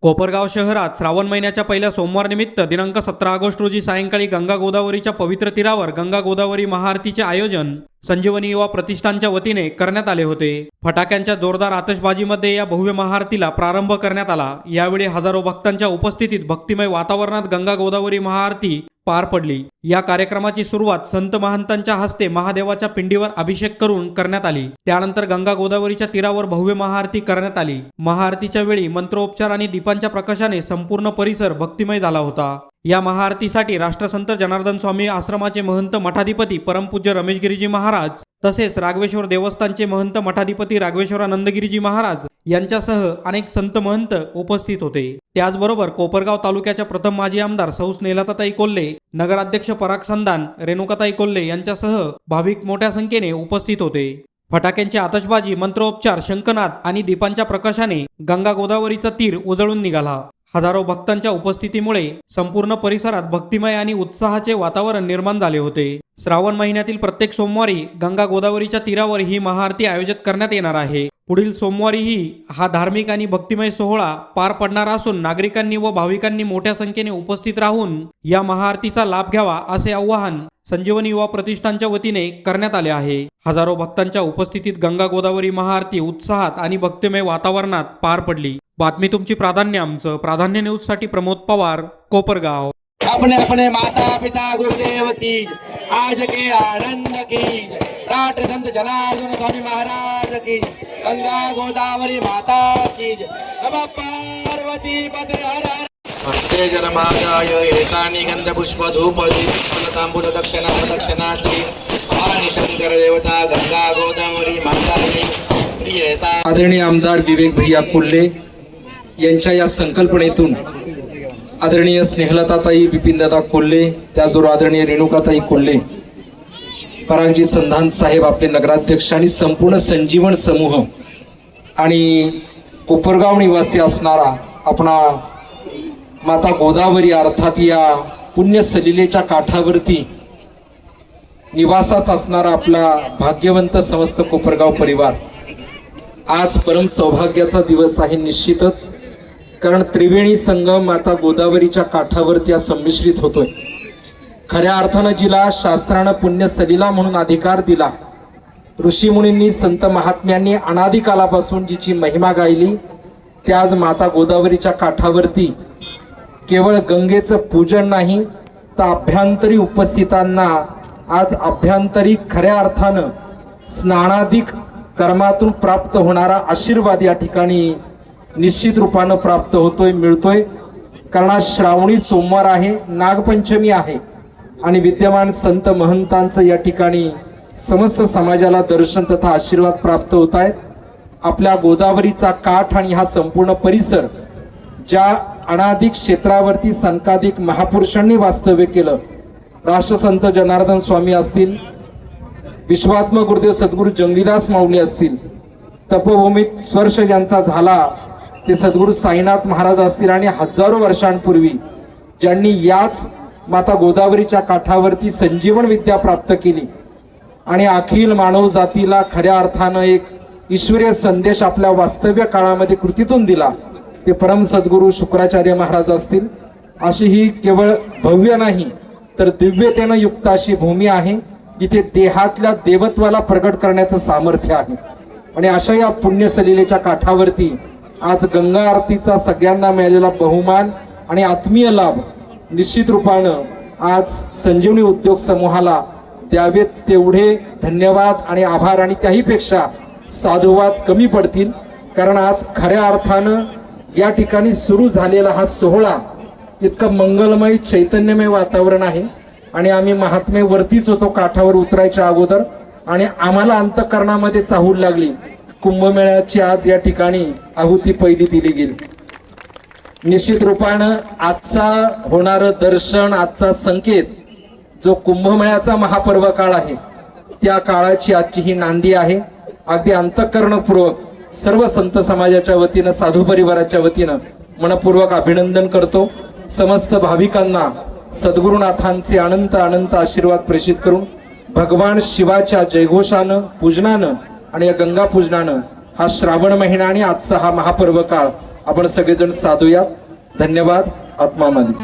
कोपरगाव शहरात श्रावण महिन्याच्या पहिल्या सोमवार निमित्त दिनांक 17 ऑगस्ट रोजी सायंकाळी गंगा गोदावरीच्या पवित्र तीरावर गंगा गोदावरी महाआरतीचे आयोजन संजीवनी युवा प्रतिष्ठानच्या वतीने करण्यात आले होते। फटाक्यांच्या जोरदार आतषबाजीमध्ये या भव्य महाआरतीला प्रारंभ करण्यात आला। यावेळी हजारो भक्तांच्या उपस्थितीत भक्तिमय वातावरणात गंगा गोदावरी महाआरती पार पडली। या कार्यक्रमाची सुरुवात संत महंतांच्या हस्ते महादेवाच्या पिंडीवर अभिषेक करून करण्यात आली। त्यानंतर गंगा गोदावरीच्या तीरावर भव्य महाआरती करण्यात आली। महाआरतीच्या वेळी मंत्रोपचार आणि दीपांच्या प्रकाशाने संपूर्ण परिसर भक्तिमय झाला होता। या महाआरतीसाठी राष्ट्रसंत जनार्दन स्वामी आश्रमाचे महंत मठाधिपती परमपूज्य रमेशगिरीजी महाराज तसेच राघवेश्वर देवस्थानचे महंत मठाधिपती राघवेश्वरानंदगिरीजी महाराज यांच्यासह अनेक संत महंत उपस्थित होते। त्याचबरोबर कोपरगाव तालुक्याच्या प्रथम माजी आमदार सौ स्नेहलताताई कोल्हे, नगराध्यक्ष पराग संधान, रेणुकाताई कोल्हे यांच्यासह भाविक मोठ्या संख्येने उपस्थित होते। फटाक्यांची आतषबाजी, मंत्रोपचार, शंखनाद आणि दीपांच्या प्रकाशाने गंगा गोदावरीचा तीर उजळून निघाला। हजारो भक्तांच्या उपस्थितीमुळे संपूर्ण परिसरात भक्तिमय आणि उत्साहाचे वातावरण निर्माण झाले होते। श्रावण महिन्यातील प्रत्येक सोमवारी गंगा गोदावरीच्या तीरावर ही महाआरती आयोजित करण्यात येणार आहे। पुढील सोमवारीही हा धार्मिक आणि भक्तिमय सोहळा पार पडणार असून नागरिकांनी व भाविकांनी मोठ्या संख्येने उपस्थित राहून या महाआरतीचा लाभ घ्यावा असे आवाहन संजीवनी युवा प्रतिष्ठानच्या वतीने करण्यात आले आहे। हजारो भक्तांच्या उपस्थितीत गंगा गोदावरी महाआरती उत्साहात आणि भक्तिमय वातावरणात पार पडली। बातमी तुमची प्राधान्य आमचं। प्राधान्य न्यूज साठी प्रमोद पवार, कोपरगाव। अपने अपने माता पिता गुरुदेव की आज के आनंद की राष्ट्रसंत जनार्दन स्वामी महाराज की गंगा गोदावरी माता की नमः पार्वती पते हर हर। हस्ते जलमागाय एकानि गंधपुष्प धूप दीप तांबूल दक्षिणा श्री भवानी शंकर देवता गंगा गोदावरी माता की प्रियता। आदरणीय आमदार विवेक भैया कोल्हे यांच्या या संकल्पनेतून आदरणीय स्नेहलताताई बिपिनदादा कोल्हे, त्याचबरोबर आदरणीय रेणुकाताई कोल्हे, परागजी संधान साहेब आपले नगराध्यक्ष आणि संपूर्ण संजीवन समूह आणि कोपरगाव निवासी असणारा आपणा माता गोदावरी अर्थात या पुण्य सलिलेच्या काठावरती निवासाच असणारा आपला भाग्यवंत समस्त कोपरगाव परिवार आज परम सौभाग्याचा दिवस आहे निश्चितच। कारण त्रिवेणी संगम माता गोदावरीच्या काठावरती संमिश्रित होतोय। खऱ्या अर्थानं जिला शास्त्रानं पुण्य सलिला म्हणून अधिकार दिला, ऋषीमुनींनी संत महात्म्यांनी अनादिकालापासून जिची महिमा गायली, त्या आज माता गोदावरीच्या काठावरती केवळ गंगेचं पूजन नाही तर अभ्यंतरी उपस्थितांना आज अभ्यंतरी खऱ्या अर्थानं स्नानाधिक कर्मातून प्राप्त होणारा आशीर्वाद या ठिकाणी निश्चित रूपानं प्राप्त होतोय, मिळतोय। कारण आज श्रावणी सोमवार आहे, नागपंचमी आहे आणि विद्यमान संत महंतांचं या ठिकाणी समस्त समाजाला दर्शन तथा आशीर्वाद प्राप्त होत आहेत। आपल्या गोदावरीचा काठ आणि हा संपूर्ण परिसर ज्या अनाधिक क्षेत्रावरती संकाधिक महापुरुषांनी वास्तव्य केलं, राष्ट्रसंत जनार्दन स्वामी असतील, विश्वात्म गुरुदेव सद्गुरू जंगलीदास माऊली असतील, तपोभूमीत स्पर्श ज्यांचा झाला ते सद्गुरू साईनाथ महाराज असतील आणि हजारो वर्षांपूर्वी ज्यांनी याच माता गोदावरीच्या काठावरती संजीवन विद्या प्राप्त केली आणि अखिल मानव जातीला खऱ्या अर्थानं एक ईश्वरीय संदेश आपल्या वास्तव्य काळामध्ये कृतीतून दिला, ते परम सद्गुरू शुक्राचार्य महाराज असतील। अशी ही केवळ भव्य नाही तर दिव्यतेनं युक्त अशी भूमी आहे, जिथे देहातल्या देवत्वाला प्रगट करण्याचं सामर्थ्य आहे। आणि अशा या पुण्य सलिलेच्या काठावरती आज गंगा आरतीचा सगळ्यांना मिळालेला बहुमान आणि आत्मीय लाभ निश्चित रूपानं आज संजीवनी उद्योग समूहाला द्यावेत तेवढे धन्यवाद आणि आभार आणि त्याहीपेक्षा साधुवाद कमी पडतील। कारण आज खऱ्या अर्थानं या ठिकाणी सुरू झालेला हा सोहळा इतकं मंगलमय चैतन्यमय वातावरण आहे आणि आम्ही महात्मे वरतीच होतो काठावर उतरायच्या अगोदर आणि आम्हाला अंतःकरणामध्ये चाहूल लागली, कुंभमेळ्याची आज या ठिकाणी आहुती पहिली दिली गेली। निश्चित रूपानं आजचा होणारं दर्शन, आजचा संकेत जो कुंभमेळ्याचा महापर्व काळ आहे त्या काळाची आजची ही नांदी आहे। अगदी अंतःकरणपूर्वक सर्व संत समाजाच्या वतीनं, साधू परिवाराच्या वतीनं मनपूर्वक अभिनंदन करतो। समस्त भाविकांना सद्गुरुनाथांचे अनंत अनंत आशीर्वाद प्रेषित करून भगवान शिवाच्या जयघोषानं, पूजनानं आणि या गंगा पूजनानं हा श्रावण महिना आणि आजचा हा महापर्व काळ आपण सगळेजण साधूयात. धन्यवाद. आत्मा मालिक.